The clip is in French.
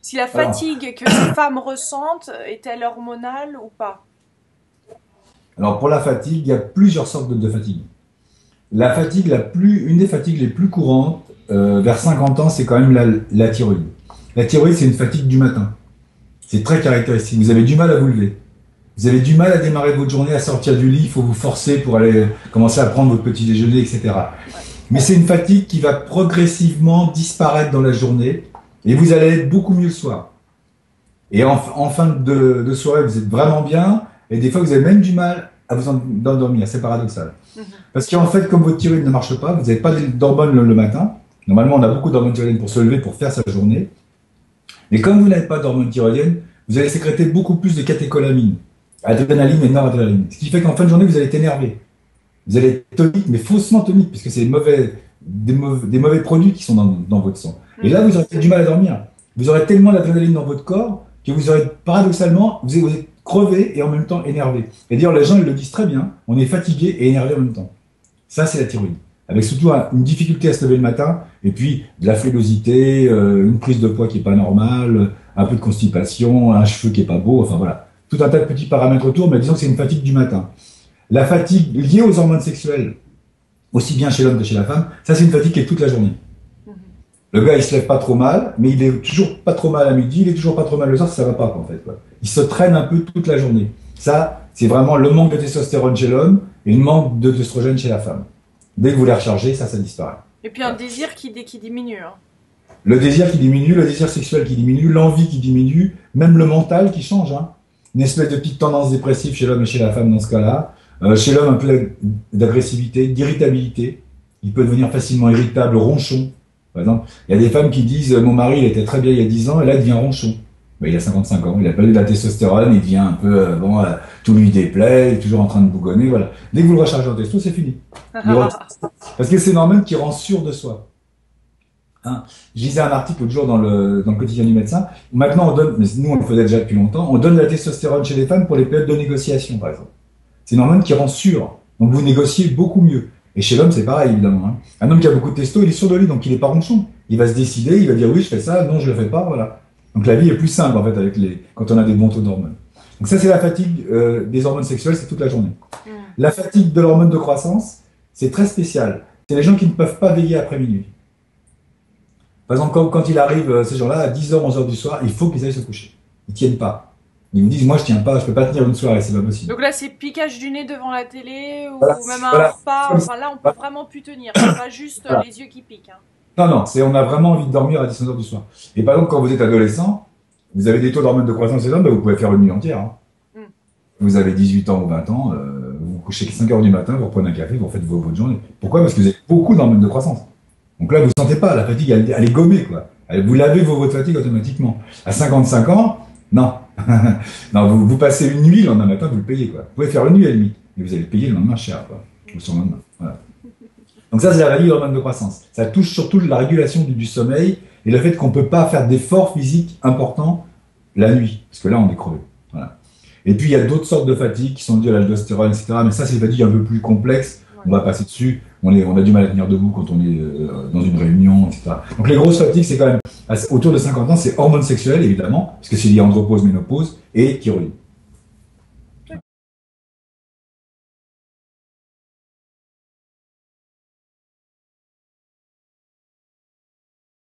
Si la Alors, fatigue que les femmes ressentent est-elle hormonale ou pas? alors, pour la fatigue, il y a plusieurs sortes de fatigue. La fatigue une des fatigues les plus courantes, vers 50 ans, c'est quand même la thyroïde. La thyroïde, c'est une fatigue du matin. C'est très caractéristique. Vous avez du mal à vous lever. Vous avez du mal à démarrer votre journée, à sortir du lit. Il faut vous forcer pour aller commencer à prendre votre petit déjeuner, etc. Ouais. Mais c'est une fatigue qui va progressivement disparaître dans la journée et vous allez être beaucoup mieux le soir. Et en fin de soirée, vous êtes vraiment bien et des fois, vous avez même du mal à vous endormir. C'est paradoxal. Mhm. Parce qu'en fait, comme votre thyroïde ne marche pas, vous n'avez pas d'hormones le matin. Normalement, on a beaucoup d'hormones thyroïdiennes pour se lever, pour faire sa journée. Mais comme vous n'avez pas d'hormones thyroïdiennes, vous allez sécréter beaucoup plus de catécholamine, adrénaline et noradrénaline. Ce qui fait qu'en fin de journée, vous allez être énervé. Vous allez être tonique, mais faussement tonique, puisque c'est des mauvais produits qui sont dans votre sang. Et là, Mhm. vous aurez du mal à dormir. Vous aurez tellement d'adrénaline dans votre corps que vous aurez, paradoxalement, vous êtes crevé et en même temps énervé. Et d'ailleurs, les gens, ils le disent très bien, on est fatigué et énervé en même temps. Ça, c'est la thyroïde. Avec surtout une difficulté à se lever le matin, et puis de la frilosité, une prise de poids qui n'est pas normale, un peu de constipation, un cheveu qui n'est pas beau, enfin voilà. Tout un tas de petits paramètres autour, mais disons que c'est une fatigue du matin. La fatigue liée aux hormones sexuelles, aussi bien chez l'homme que chez la femme, ça c'est une fatigue qui est toute la journée. Mhm. Le gars il se lève pas trop mal, mais il est toujours pas trop mal à midi, il est toujours pas trop mal le soir, ça va pas quoi, en fait. Quoi. Il se traîne un peu toute la journée. Ça, c'est vraiment le manque de testostérone chez l'homme et le manque de d'œstrogène chez la femme. Dès que vous les rechargez, ça disparaît. Et puis un Voilà. désir qui diminue, hein. Le désir qui diminue, le désir sexuel qui diminue, l'envie qui diminue, même le mental qui change. Hein. Une espèce de petite tendance dépressive chez l'homme et chez la femme dans ce cas-là. Chez l'homme, un peu d'agressivité, d'irritabilité. Il peut devenir facilement irritable, ronchon. Par exemple, il y a des femmes qui disent mon mari, il était très bien il y a 10 ans, et là, il devient ronchon. Ben, il a 55 ans, il a pas eu de la testostérone, il devient un peu, tout lui déplaît, il est toujours en train de bougonner, voilà. Dès que vous le rechargez en testo, c'est fini. Parce que c'est une hormone qui rend sûr de soi. Hein. Je lisais un article l'autre jour dans le quotidien du médecin. Maintenant, on donne, mais nous on le faisait déjà depuis longtemps, on donne de la testostérone chez les femmes pour les périodes de négociation, par exemple. C'est une hormone qui rend sûr. Donc vous négociez beaucoup mieux. Et chez l'homme, c'est pareil, évidemment. Hein. Un homme qui a beaucoup de testo, il est sûr de lui, donc il est pas ronchon. Il va se décider, il va dire oui, je fais ça, non, je le fais pas, voilà. Donc la vie est plus simple, en fait, quand on a des bons taux d'hormones. Donc ça, c'est la fatigue des hormones sexuelles, c'est toute la journée. Mhm. La fatigue de l'hormone de croissance, c'est très spécial. C'est les gens qui ne peuvent pas veiller après minuit. Par exemple, quand il arrive, ces gens-là, à 10h, 11h du soir, il faut qu'ils aillent se coucher. Ils tiennent pas. Ils me disent, moi, je tiens pas, je peux pas tenir une soirée, c'est pas possible. Donc là, c'est piquage du nez devant la télé Voilà, ou même un voilà. repas. Enfin là, on peut vraiment plus tenir. C'est pas juste Voilà. les yeux qui piquent, hein. Non, non, on a vraiment envie de dormir à 19h du soir. Et par exemple, quand vous êtes adolescent, vous avez des taux d'hormones de croissance énormes, ben, vous pouvez faire une nuit entière. Hein. Mm. Vous avez 18 ans ou 20 ans, vous vous couchez à 5h du matin, vous reprenez un café, vous faites votre journée. Pourquoi? Parce que vous avez beaucoup d'hormones de croissance. Donc là, vous ne sentez pas, la fatigue, elle est gommée, quoi. Vous lavez votre fatigue automatiquement. À 55 ans, non. Non, vous passez une nuit, le lendemain matin, vous le payez, quoi. Vous pouvez faire une nuit à la limite, mais vous allez le payer le lendemain cher, quoi. Ou sur le lendemain. Voilà. Donc ça, c'est la value de l'hormone de croissance. Ça touche surtout la régulation du sommeil et le fait qu'on ne peut pas faire d'efforts physiques importants la nuit, parce que là, on est crevé. Voilà. Et puis, il y a d'autres sortes de fatigues qui sont dues à l'aldostérone, etc. Mais ça, c'est des fatigues un peu plus complexes. Ouais. On va passer dessus. On a du mal à tenir debout quand on est dans une réunion, etc. Donc les grosses fatigues, c'est quand même autour de 50 ans, c'est hormones sexuelles, évidemment, parce que c'est lié à andropause, ménopause et thyroïde.